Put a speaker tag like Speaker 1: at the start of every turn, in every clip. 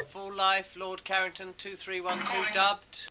Speaker 1: Full Life Lord Carrington 2312 dubbed.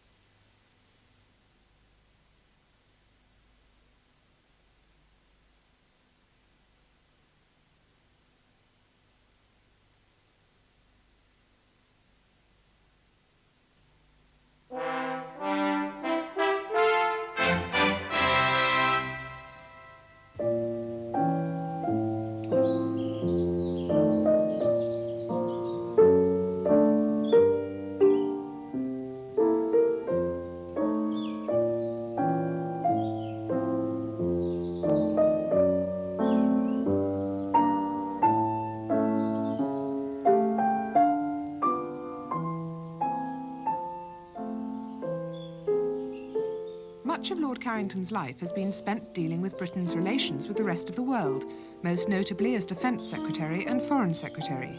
Speaker 2: Much of Lord Carrington's life has been spent dealing with Britain's relations with the rest of the world, most notably as Defence Secretary and Foreign Secretary.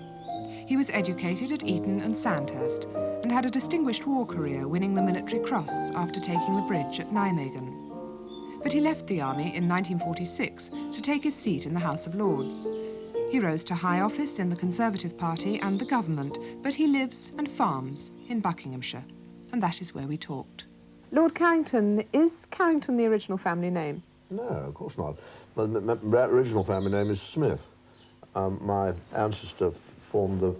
Speaker 2: He was educated at Eton and Sandhurst and had a distinguished war career, winning the Military Cross after taking the bridge at Nijmegen. But he left the army in 1946 to take his seat in the House of Lords. He rose to high office in the Conservative Party and the government, but he lives and farms in Buckinghamshire, and that is where we talked. Lord Carrington, is Carrington the original family name?
Speaker 3: No, of course not. My original family name is Smith. My ancestor formed the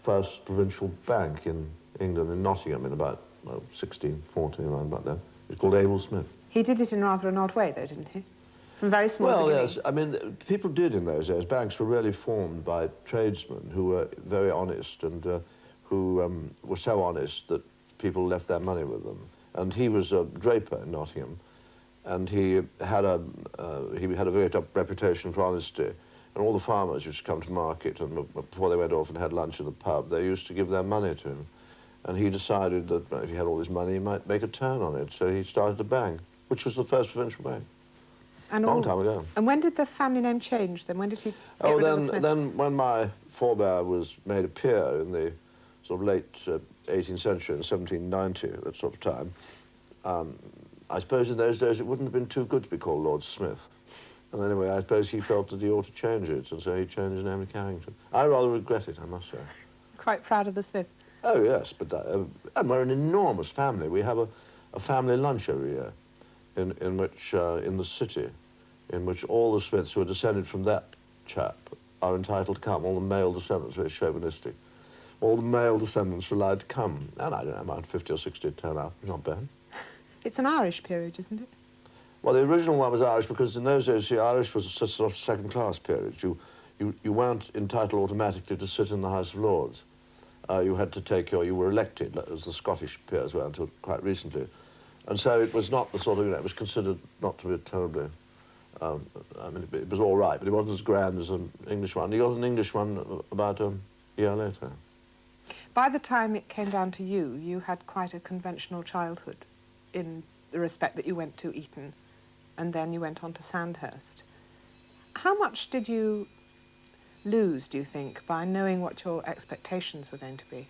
Speaker 3: first provincial bank in England, in Nottingham, in about 1640, around about then. It's called Abel Smith.
Speaker 2: He did it in rather an odd way, though, didn't he? From very small beginnings.
Speaker 3: Yes. I mean, people did in those days. Banks were really formed by tradesmen who were very honest and who were so honest that people left their money with them. And he was a draper in Nottingham, and he had a very top reputation for honesty. And all the farmers used to come to market, and before they went off and had lunch in the pub, they used to give their money to him. And he decided that if he had all this money, he might make a turn on it. So he started a bank, which was the first provincial bank.
Speaker 2: And
Speaker 3: long time ago.
Speaker 2: And when did the family name change then? When did he get rid of the Smith?
Speaker 3: Then when my forebear was made a peer in the sort of late 18th century, in 1790, that sort of time, I suppose in those days it wouldn't have been too good to be called Lord Smith. And anyway, I suppose he felt that he ought to change it, and so he changed his name to Carrington. I rather regret it, I must say.
Speaker 2: Quite proud of the Smith?
Speaker 3: Oh, yes, but and we're an enormous family. We have a family lunch every year in which, in the city, in which all the Smiths who are descended from that chap are entitled to come, all the male descendants, very chauvinistic. All the male descendants are allowed to come, and I don't know, about 50 or 60 turn out. It's not bad.
Speaker 2: It's an Irish peerage, isn't it?
Speaker 3: Well, the original one was Irish because in those days, the Irish was a sort of second-class peerage. You weren't entitled automatically to sit in the House of Lords. You had to take you were elected, as the Scottish peers were until quite recently. And so it was not the sort of, it was considered not to be terribly, I mean, it was all right, but it wasn't as grand as an English one. You got an English one about a year later.
Speaker 2: By the time it came down to you, you had quite a conventional childhood in the respect that you went to Eton and then you went on to Sandhurst. How much did you lose, do you think, by knowing what your expectations were going to be?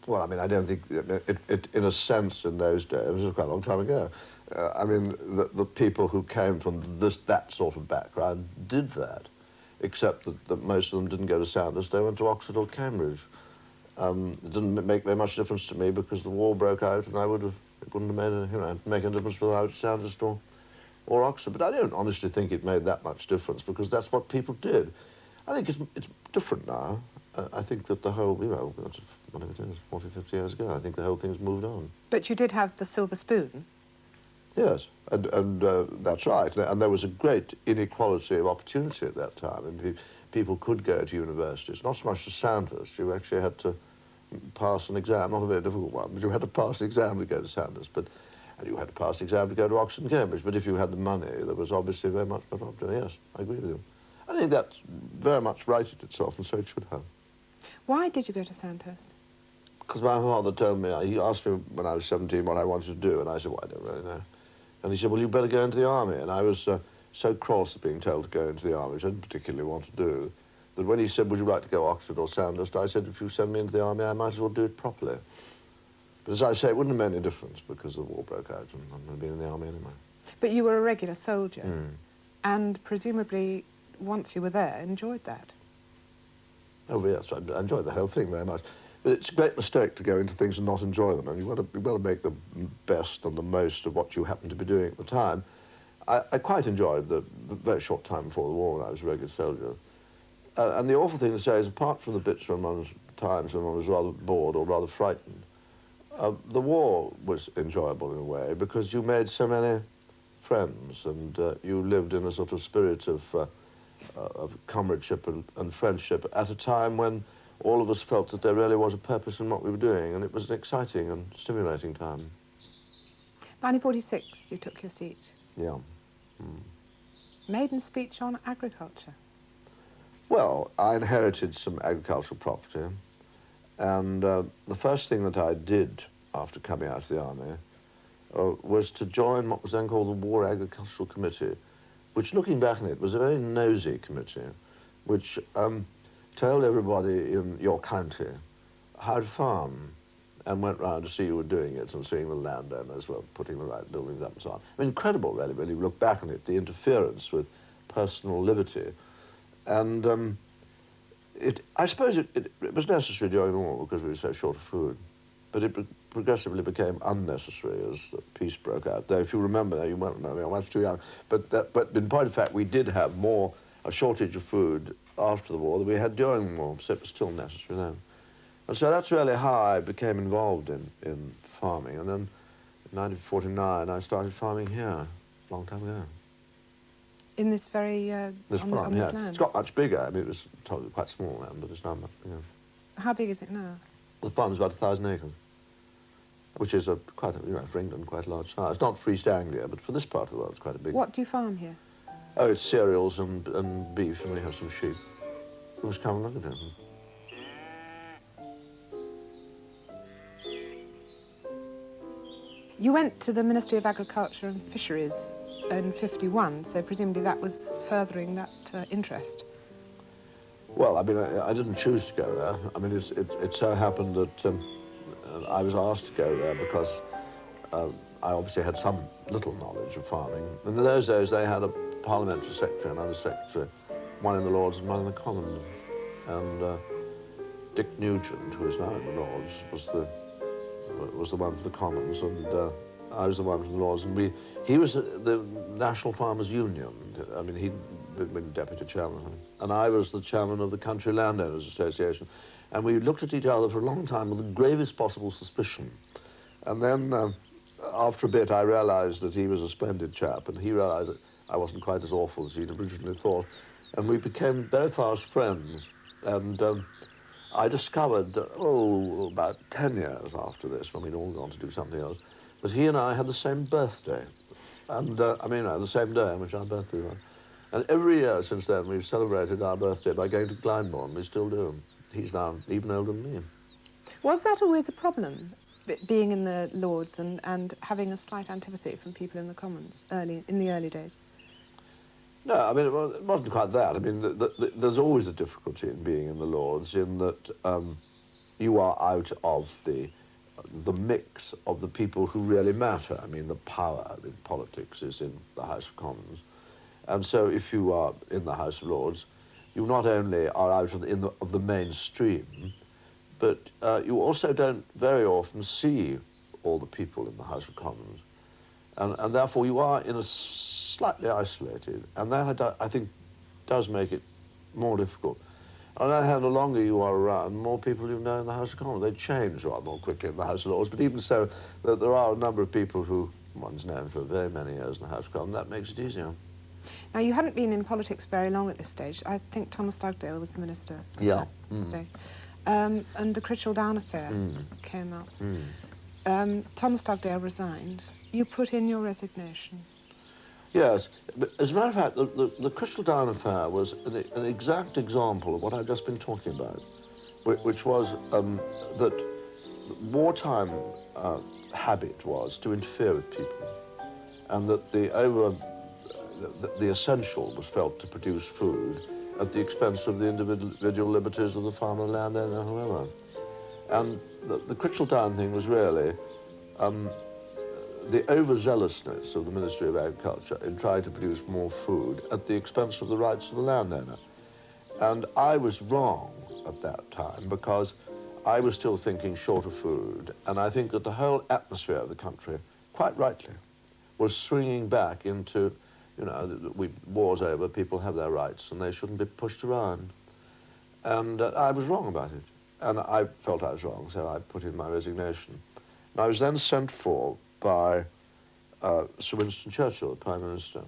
Speaker 3: Well, I mean, I don't think, it in a sense, in those days, it was quite a long time ago, I mean, the people who came from that sort of background did that, except that most of them didn't go to Sandhurst, they went to Oxford or Cambridge. It didn't make very much difference to me because the war broke out and it wouldn't have made make any difference whether I was Sandhurst or Oxford. But I don't honestly think it made that much difference because that's what people did. I think it's different now. I think that the whole, whatever it is, 40, 50 years ago, I think the whole thing's moved on.
Speaker 2: But you did have the silver spoon?
Speaker 3: Yes, and that's right. And there was a great inequality of opportunity at that time. And people could go to universities, not so much to Sandhurst. You actually had to pass an exam, not a very difficult one, but you had to pass the exam to go to Sandhurst. And you had to pass the exam to go to Oxford and Cambridge. But if you had the money, there was obviously very much better opportunity. Yes, I agree with you. I think that very much righted itself, and so it should have.
Speaker 2: Why did you go to Sandhurst?
Speaker 3: Because my father told me, he asked me when I was 17 what I wanted to do, and I said, well, I don't really know. And he said, well, you better go into the army. And I was so cross at being told to go into the army, which I didn't particularly want to do, that when he said, would you like to go Oxford or Sandhurst, I said, if you send me into the army, I might as well do it properly. But as I say, it wouldn't have made any difference because the war broke out and I'm going to be in the army anyway.
Speaker 2: But you were a regular soldier, and presumably, once you were there, enjoyed that.
Speaker 3: Oh, yes, I enjoyed the whole thing very much. But it's a great mistake to go into things and not enjoy them, and you've got to make the best and the most of what you happen to be doing at the time. I quite enjoyed the very short time before the war when I was a regular soldier. And the awful thing to say is, apart from the bits when times when one was rather bored or rather frightened, the war was enjoyable in a way because you made so many friends and you lived in a sort of spirit of comradeship and friendship at a time when all of us felt that there really was a purpose in what we were doing, and it was an exciting and stimulating time.
Speaker 2: 1946, you took your seat.
Speaker 3: Yeah.
Speaker 2: Maiden speech on agriculture.
Speaker 3: Well, I inherited some agricultural property, and the first thing that I did after coming out of the army was to join what was then called the War Agricultural Committee, which, looking back on it, was a very nosy committee, which told everybody in your county how to farm and went round to see who were doing it and seeing the landowners were putting the right buildings up and so on. I mean, incredible, really, when you look back on it, the interference with personal liberty. And I suppose it was necessary during the war because we were so short of food, but it progressively became unnecessary as the peace broke out. Though, if you remember, now you won't remember, I'm much too young, but in point of fact, we did have a shortage of food after the war than we had during the war, so it was still necessary then. And so that's really how I became involved in farming. And then in 1949, I started farming here, a long time ago.
Speaker 2: In this very,
Speaker 3: This
Speaker 2: on
Speaker 3: farm,
Speaker 2: this
Speaker 3: yeah.
Speaker 2: land?
Speaker 3: It's got much bigger. I mean, it was totally quite small then, but it's now much bigger.
Speaker 2: How big is it now?
Speaker 3: The farm is about 1,000 acres, which is quite, for England, quite a large size. It's not for East Anglia, but for this part of the world, it's quite a big.
Speaker 2: What do you farm here?
Speaker 3: Oh, it's cereals and beef, and we have some sheep. You must come and look at it.
Speaker 2: You went to the Ministry of Agriculture and Fisheries in '51, so presumably that was furthering that interest.
Speaker 3: Well, I mean, I didn't choose to go there. I mean, it so happened that I was asked to go there because I obviously had some little knowledge of farming. In those days, they had a parliamentary secretary and under secretary, one in the Lords and one in the Commons. And Dick Nugent, who is now in the Lords, was the one for the Commons, and I was the one for the Lords. And he was the National Farmers Union. I mean, he'd been deputy chairman, and I was the chairman of the Country Landowners Association. And we looked at each other for a long time with the gravest possible suspicion. And then, after a bit, I realized that he was a splendid chap, and he realized that I wasn't quite as awful as he'd originally thought. And we became very fast friends. And I discovered, about 10 years after this, when we'd all gone to do something else, that he and I had the same birthday. And, the same day on which our birthday was. And every year since then, we've celebrated our birthday by going to Glyndebourne. We still do. He's now even older than me.
Speaker 2: Was that always a problem, being in the Lords and having a slight antipathy from people in the Commons in the early days?
Speaker 3: No, I mean, it wasn't quite that. I mean, there's always a difficulty in being in the Lords in that you are out of the mix of the people who really matter. I mean, the power in politics is in the House of Commons. And so if you are in the House of Lords, you not only are out of the mainstream, but you also don't very often see all the people in the House of Commons. And therefore you are in a slightly isolated, and that, I think, does make it more difficult. On the other hand, the longer you are around, the more people you know in the House of Commons. They change rather more quickly in the House of Lords, but even so, there are a number of people who one's known for very many years in the House of Commons. That makes it easier.
Speaker 2: Now, you hadn't been in politics very long at this stage. I think Thomas Dugdale was the minister at that stage. And the Critchell Down affair came up. Thomas Dugdale resigned. You put in your resignation.
Speaker 3: Yes. As a matter of fact, the Critchell Down affair was an exact example of what I've just been talking about, which was that wartime habit was to interfere with people, and that the essential was felt to produce food at the expense of the individual liberties of the farmer, landowner, whoever. And the Critchell Down thing was really the overzealousness of the Ministry of Agriculture in trying to produce more food at the expense of the rights of the landowner. And I was wrong at that time because I was still thinking short of food. And I think that the whole atmosphere of the country, quite rightly, was swinging back into, you know, war's over, people have their rights and they shouldn't be pushed around. And I was wrong about it. And I felt I was wrong, so I put in my resignation. And I was then sent for by Sir Winston Churchill, the Prime Minister,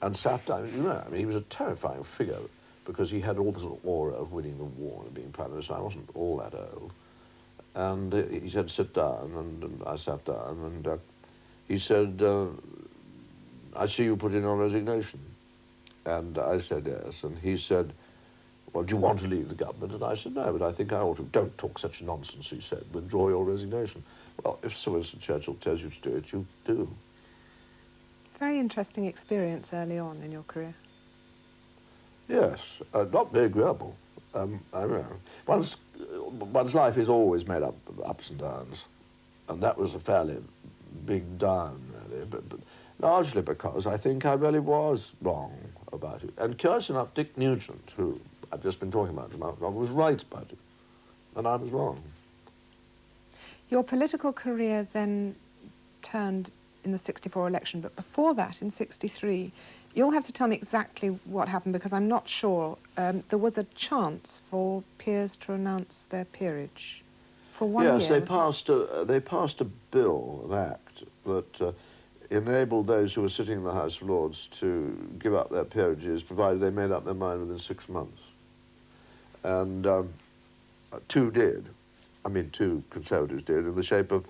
Speaker 3: and sat down. You know, I mean, he was a terrifying figure because he had all this aura of winning the war and being Prime Minister. I wasn't all that old. And he said, sit down, and I sat down, and he said, I see you put in your resignation. And I said, yes. And he said, well, do you want to leave the government? And I said, no, but I think I ought to. Don't talk such nonsense, he said. Withdraw your resignation. Well, if Sir Winston Churchill tells you to do it, you do.
Speaker 2: Very interesting experience early on in your career.
Speaker 3: Yes, not very agreeable. I know. One's life is always made up of ups and downs, and that was a fairly big down, really, but largely because I think I really was wrong about it. And curious enough, Dick Nugent, who I've just been talking about, was right about it, and I was wrong.
Speaker 2: Your political career then turned in the '64 election, but before that, in '63, you'll have to tell me exactly what happened because I'm not sure. There was a chance for peers to announce their peerage for 1 year.
Speaker 3: Yes, they passed a bill, an act, that enabled those who were sitting in the House of Lords to give up their peerages, provided they made up their mind within 6 months. And two did. I mean, two Conservatives did, in the shape of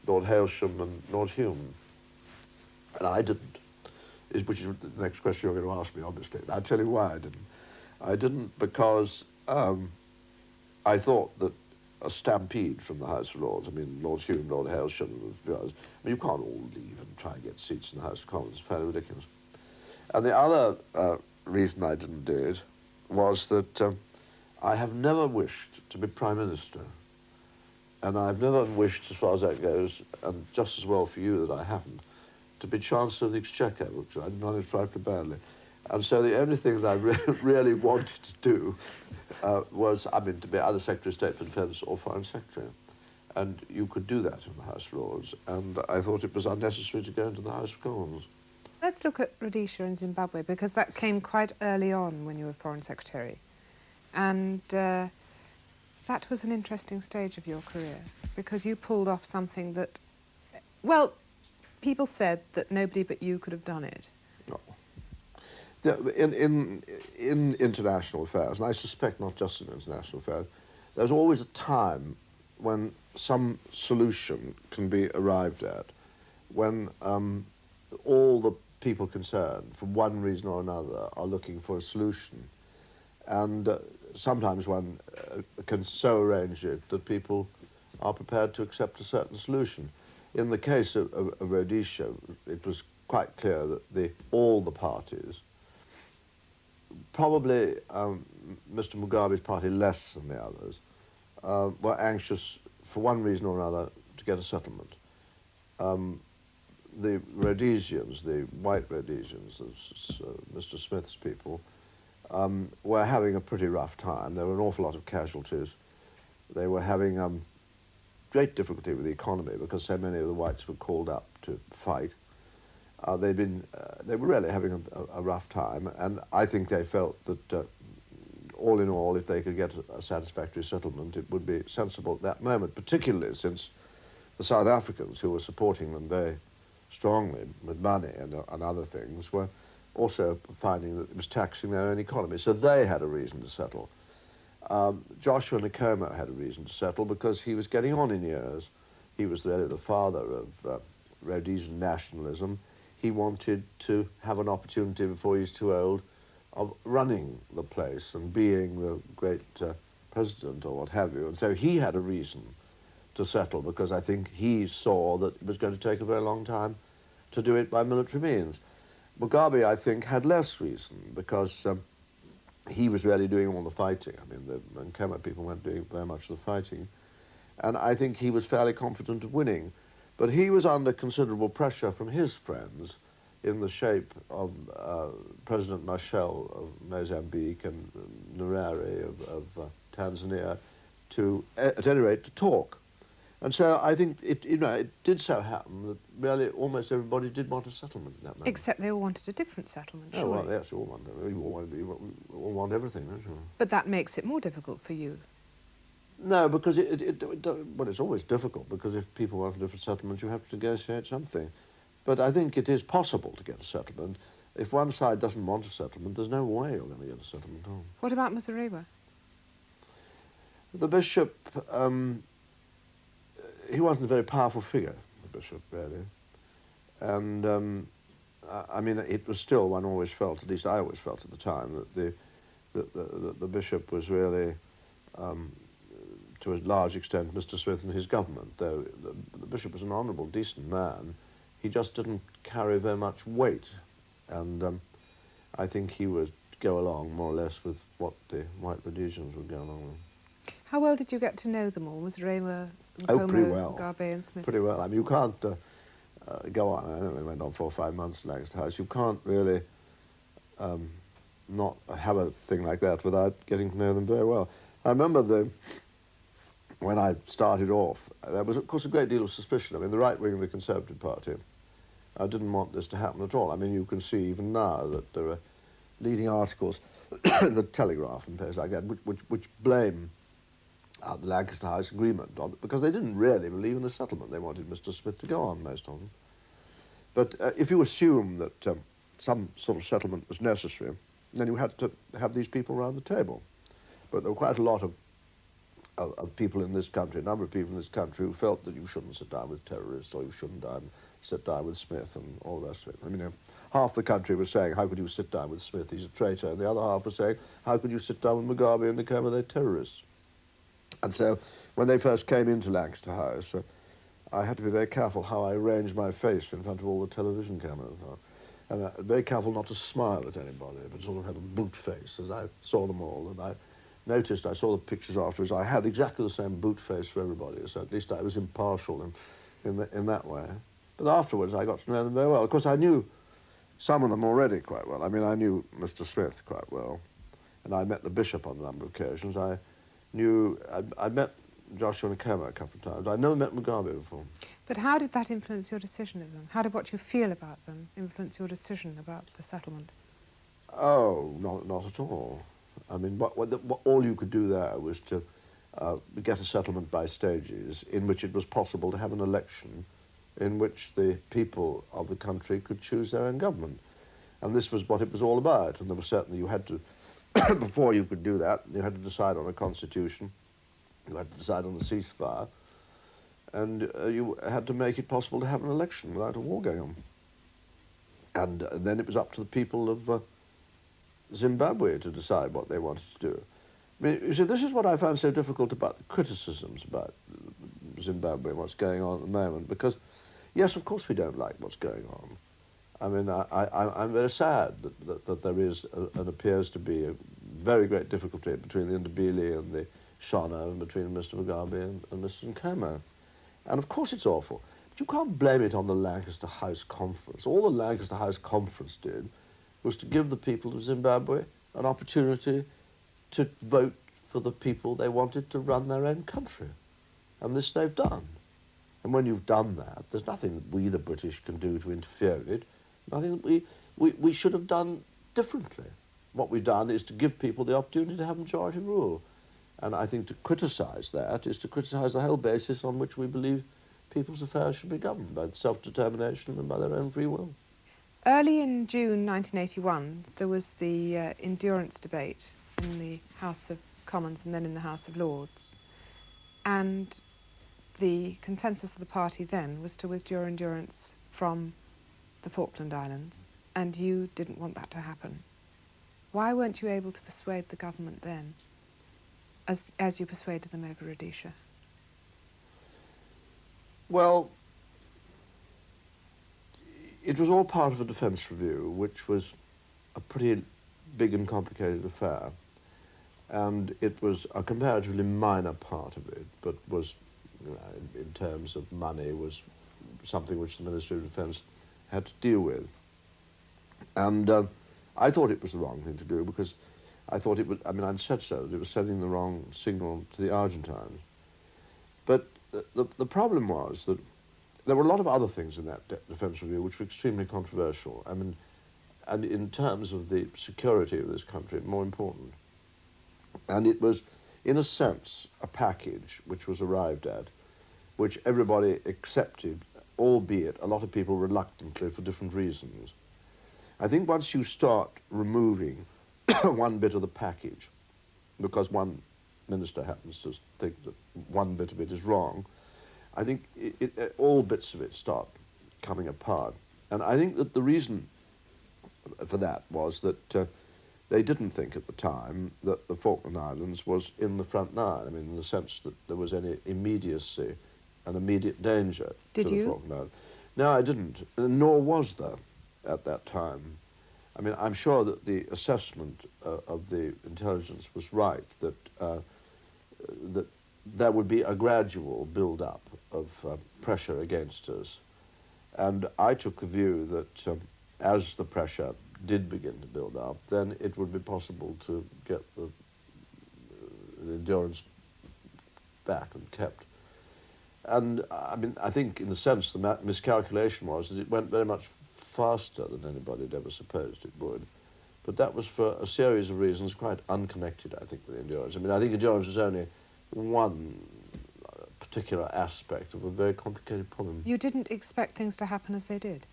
Speaker 3: Lord Hailsham and Lord Hume. And I didn't, which is the next question you're going to ask me, obviously. I'll tell you why I didn't. I didn't because I thought that a stampede from the House of Lords, I mean, Lord Hume, Lord Hailsham, I mean, you can't all leave and try and get seats in the House of Commons. It's fairly ridiculous. And the other reason I didn't do it was that I have never wished to be Prime Minister. And I've never wished, as far as that goes, and just as well for you that I haven't, to be Chancellor of the Exchequer, which I managed frightfully badly. And so the only thing that I really wanted to do was, I mean, to be either Secretary of State for Defence or Foreign Secretary. And you could do that in the House of Lords, and I thought it was unnecessary to go into the House of Commons.
Speaker 2: Let's look at Rhodesia and Zimbabwe, because that came quite early on when you were Foreign Secretary. And that was an interesting stage of your career, because you pulled off something that, well, people said that nobody but you could have done it.
Speaker 3: No. In international affairs, and I suspect not just in international affairs, there's always a time when some solution can be arrived at, when all the people concerned, for one reason or another, are looking for a solution. And sometimes one can so arrange it that people are prepared to accept a certain solution. In the case of Rhodesia, it was quite clear that all the parties, probably Mr. Mugabe's party less than the others, were anxious, for one reason or another, to get a settlement. The Rhodesians, the white Rhodesians, Mr. Smith's people, were having a pretty rough time. There were an awful lot of casualties. They were having great difficulty with the economy because so many of the whites were called up to fight. They were really having a rough time, and I think they felt that all in all, if they could get a satisfactory settlement, it would be sensible at that moment, particularly since the South Africans, who were supporting them very strongly with money and other things, were also finding that it was taxing their own economy. So they had a reason to settle. Joshua Nkomo had a reason to settle because he was getting on in years. He was really the father of Rhodesian nationalism. He wanted to have an opportunity before he was too old of running the place and being the great president or what have you. And so he had a reason to settle because I think he saw that it was going to take a very long time to do it by military means. Mugabe, I think, had less reason because he was really doing all the fighting. I mean, the Nkomo people weren't doing very much of the fighting. And I think he was fairly confident of winning. But he was under considerable pressure from his friends in the shape of President Machel of Mozambique and Nyerere of Tanzania, to, at any rate, to talk. And so I think it did so happen that really almost everybody did want a settlement in that moment.
Speaker 2: Except they all wanted a different settlement,
Speaker 3: Oh,
Speaker 2: surely.
Speaker 3: well, yes, you all want everything, don't you?
Speaker 2: But that makes it more difficult for you.
Speaker 3: No, because well, it's always difficult, because if people want a different settlement, you have to negotiate something. But I think it is possible to get a settlement. If one side doesn't want a settlement, there's no way you're going to get a settlement at all.
Speaker 2: What about Muzorewa?
Speaker 3: The bishop, he wasn't a very powerful figure, the bishop, really. And, I mean, it was still, one always felt, at least I always felt at the time, that the bishop was really, to a large extent, Mr. Smith and his government. Though the bishop was an honourable, decent man, he just didn't carry very much weight. And I think he would go along more or less with what the white Rhodesians would go along with.
Speaker 2: How well did you get to know them all? Muzorewa,
Speaker 3: Oh, pretty well.
Speaker 2: Mugabe and Smith?
Speaker 3: Pretty well. I mean, you can't go on. I know they went on 4 or 5 months in Lancaster House. You can't really not have a thing like that without getting to know them very well. I remember when I started off, there was, of course, a great deal of suspicion. I mean, the right wing of the Conservative Party, I didn't want this to happen at all. I mean, you can see even now that there are leading articles in the Telegraph and places like that which blame the Lancaster House agreement on, because they didn't really believe in the settlement. They wanted Mr. Smith to go on, most of them. But if you assume that some sort of settlement was necessary, then you had to have these people around the table. But there were quite a lot of people in this country, a number of people in this country, who felt that you shouldn't sit down with terrorists, or you shouldn't sit down with Smith and all the rest of it. I mean, half the country was saying, how could you sit down with Smith, he's a traitor, and the other half was saying, how could you sit down with Mugabe and Nkema, they're terrorists. And so when they first came into Lancaster House, I had to be very careful how I arranged my face in front of all the television cameras. And very careful not to smile at anybody, but sort of had a boot face as I saw them all. And I noticed, I saw the pictures afterwards, I had exactly the same boot face for everybody, so at least I was impartial in that way. But afterwards I got to know them very well. Of course, I knew some of them already quite well. I mean, I knew Mr. Smith quite well, and I met the bishop on a number of occasions. I met Joshua Nkema a couple of times. I'd never met Mugabe before.
Speaker 2: But how did that influence your decision of them? How did what you feel about them influence your decision about the settlement?
Speaker 3: Oh, not at all. I mean, all you could do there was to get a settlement by stages in which it was possible to have an election in which the people of the country could choose their own government. And this was what it was all about. And there was certainly, you had to, before you could do that, you had to decide on a constitution, you had to decide on a ceasefire, and you had to make it possible to have an election without a war going on. And then it was up to the people of Zimbabwe to decide what they wanted to do. I mean, you see, this is what I found so difficult about the criticisms about Zimbabwe and what's going on at the moment, because, yes, of course we don't like what's going on. I mean, I'm very sad that there is and appears to be a very great difficulty between the Ndebele and the Shona, and between Mr. Mugabe and Mr. Nkema. And of course it's awful. But you can't blame it on the Lancaster House Conference. All the Lancaster House Conference did was to give the people of Zimbabwe an opportunity to vote for the people they wanted to run their own country. And this they've done. And when you've done that, there's nothing that we, the British, can do to interfere in it. Nothing that we should have done differently. What we've done is to give people the opportunity to have majority rule. And I think to criticise that is to criticise the whole basis on which we believe people's affairs should be governed, by self-determination and by their own free will.
Speaker 2: Early in June 1981, there was the endurance debate in the House of Commons and then in the House of Lords. And the consensus of the party then was to withdraw endurance from the Falkland Islands, and you didn't want that to happen. Why weren't you able to persuade the government then, as you persuaded them over Rhodesia?
Speaker 3: Well, it was all part of a defence review, which was a pretty big and complicated affair. And it was a comparatively minor part of it, but was, you know, in terms of money, was something which the Ministry of Defence had to deal with. And I thought it was the wrong thing to do because I thought it would, I mean, I'd said so, that it was sending the wrong signal to the Argentines. But the problem was that there were a lot of other things in that defence review which were extremely controversial. I mean, and in terms of the security of this country, more important. And it was, in a sense, a package which was arrived at, which everybody accepted, albeit a lot of people reluctantly for different reasons. I think once you start removing one bit of the package, because one minister happens to think that one bit of it is wrong, I think all bits of it start coming apart. And I think that the reason for that was that they didn't think at the time that the Falkland Islands was in the front line, I mean, in the sense that there was any immediacy and immediate danger to the Falkland Islands. No, I didn't, nor was there at that time. I mean, I'm sure that the assessment of the intelligence was right, that that there would be a gradual build-up of pressure against us. And I took the view that as the pressure did begin to build up, then it would be possible to get the Endurance back and kept. And I mean, I think in a sense the miscalculation was that it went very much faster than anybody had ever supposed it would. But that was for a series of reasons quite unconnected, I think, with Endurance. I mean, I think Endurance was only one particular aspect of a very complicated problem.
Speaker 2: You didn't expect things to happen as they did?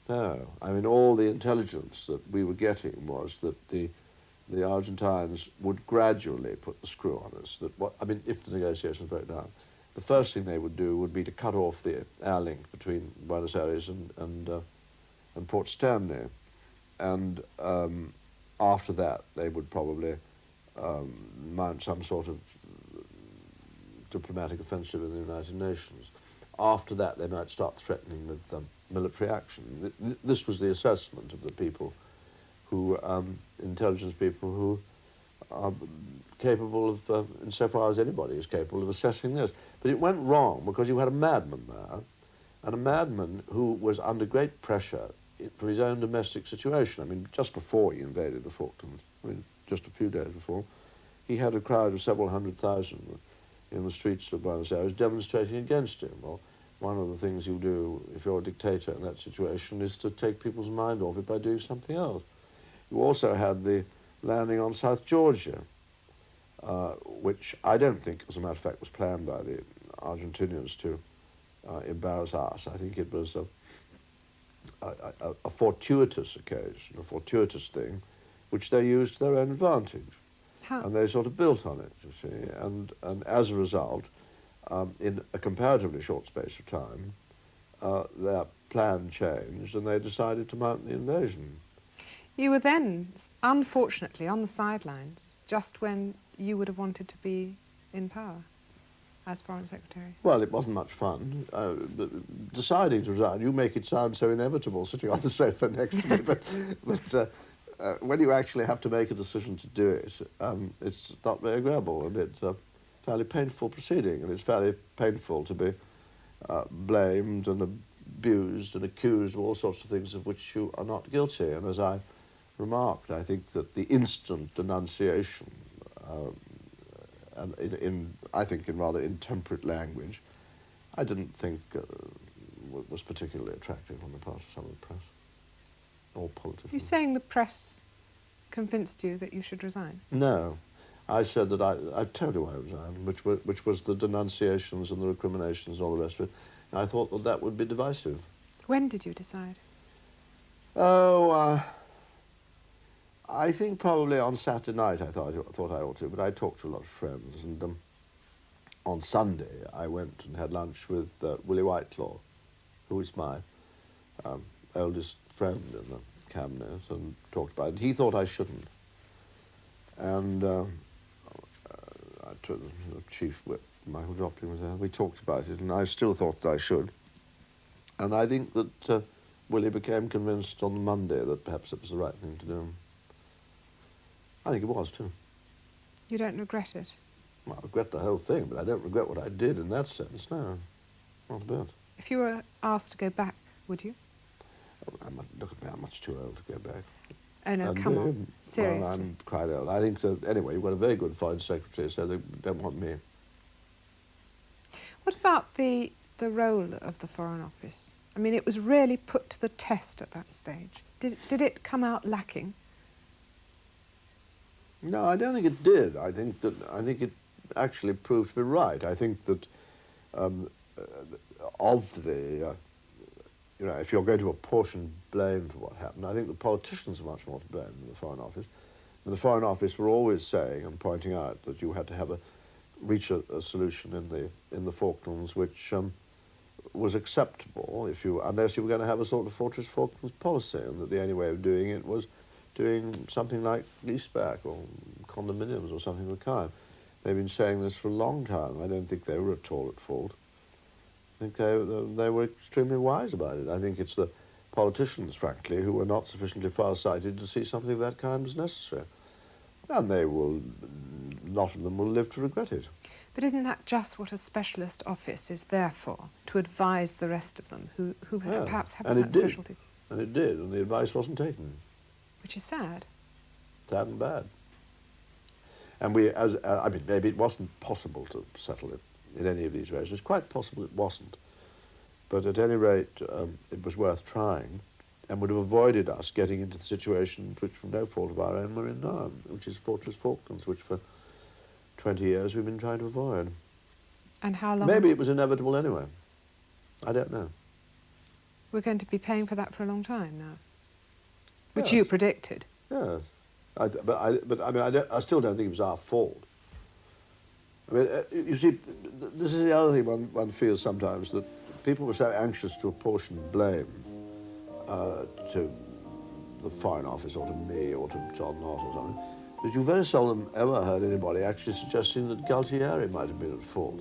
Speaker 3: No. I mean, all the intelligence that we were getting was that the Argentines would gradually put the screw on us. That I mean, if the negotiations broke down, the first thing they would do would be to cut off the air link between Buenos Aires and Port Stanley. And after that, they would probably mount some sort of diplomatic offensive in the United Nations. After that, they might start threatening with military action. This was the assessment of the people who, intelligence people who are capable of, insofar as anybody is capable of assessing this. But it went wrong because you had a madman there, and a madman who was under great pressure for his own domestic situation. I mean, just before he invaded the Falklands, I mean, just a few days before, he had a crowd of several hundred thousand in the streets of Buenos Aires demonstrating against him. Well, one of the things you do if you're a dictator in that situation is to take people's mind off it by doing something else. You also had the landing on South Georgia, which I don't think, as a matter of fact, was planned by the Argentinians to embarrass us. I think it was a fortuitous occasion, a fortuitous thing, which they used to their own advantage.
Speaker 2: How?
Speaker 3: And they sort of built on it, you see. And as a result, in a comparatively short space of time, their plan changed and they decided to mount the invasion.
Speaker 2: You were then, unfortunately, on the sidelines, just when you would have wanted to be in power as Foreign Secretary.
Speaker 3: Well, it wasn't much fun. Deciding to resign, you make it sound so inevitable sitting on the sofa next to me, but when you actually have to make a decision to do it, it's not very agreeable, and it's a fairly painful proceeding, and it's fairly painful to be blamed and abused and accused of all sorts of things of which you are not guilty. And as I remarked, I think that the instant denunciation, and I think in rather intemperate language, I didn't think was particularly attractive on the part of some of the press or politicians.
Speaker 2: You're saying the press convinced you that you should resign?
Speaker 3: No. I said that I told you I resigned, which was the denunciations and the recriminations and all the rest of it. And I thought that that would be divisive.
Speaker 2: When did you decide?
Speaker 3: Oh, I think probably on Saturday night I thought I ought to, but I talked to a lot of friends, and on Sunday I went and had lunch with Willie Whitelaw, who is my oldest friend in the cabinet, and talked about it. He thought I shouldn't. And I took the chief whip, Michael Joplin, was there. We talked about it, and I still thought that I should. And I think that Willie became convinced on the Monday that perhaps it was the right thing to do. I think it was, too.
Speaker 2: You don't regret it?
Speaker 3: Well, I regret the whole thing, but I don't regret what I did in that sense, no. Not a bit.
Speaker 2: If you were asked to go back, would you?
Speaker 3: Look at me, I'm much too old to go back.
Speaker 2: Oh no,
Speaker 3: And,
Speaker 2: come on, seriously.
Speaker 3: Well, I'm quite old. I think that, anyway, you've got a very good foreign secretary, so they don't want me.
Speaker 2: What about the role of the Foreign Office? I mean, it was really put to the test at that stage. Did it come out lacking?
Speaker 3: No, I don't think it did. I think it actually proved to be right. I think that you know, if you're going to apportion blame for what happened, I think the politicians are much more to blame than the Foreign Office. And the Foreign Office were always saying and pointing out that you had to reach a solution in the Falklands which was acceptable unless you were going to have a sort of Fortress Falklands policy, and that the only way of doing it was doing something like leaseback or condominiums or something of the kind. They've been saying this for a long time. I don't think they were at all at fault. I think they were extremely wise about it. I think it's the politicians, frankly, who were not sufficiently far-sighted to see something of that kind was necessary. And not of them will live to regret it.
Speaker 2: But isn't that just what a specialist office is there for? To advise the rest of them who perhaps haven't that specialty?
Speaker 3: And it did, and the advice wasn't taken.
Speaker 2: Which is sad.
Speaker 3: Sad and bad. And I mean, maybe it wasn't possible to settle it in any of these ways. It's quite possible it wasn't. But at any rate, it was worth trying, and would have avoided us getting into the situation which, from no fault of our own, we're in now, which is Fortress Falklands, which for 20 years we've been trying to avoid.
Speaker 2: And how long?
Speaker 3: Maybe it was inevitable anyway. I don't know.
Speaker 2: We're going to be paying for that for a long time now. Which
Speaker 3: Yes.
Speaker 2: you predicted.
Speaker 3: Yes. But I mean, I still don't think it was our fault. I mean, you see, this is the other thing one feels sometimes, that people were so anxious to apportion blame to the Foreign Office or to me or to John Knott or something, that you very seldom ever heard anybody actually suggesting that Gualtieri might have been at fault.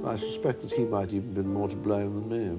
Speaker 3: I suspect that he might even been more to blame than me.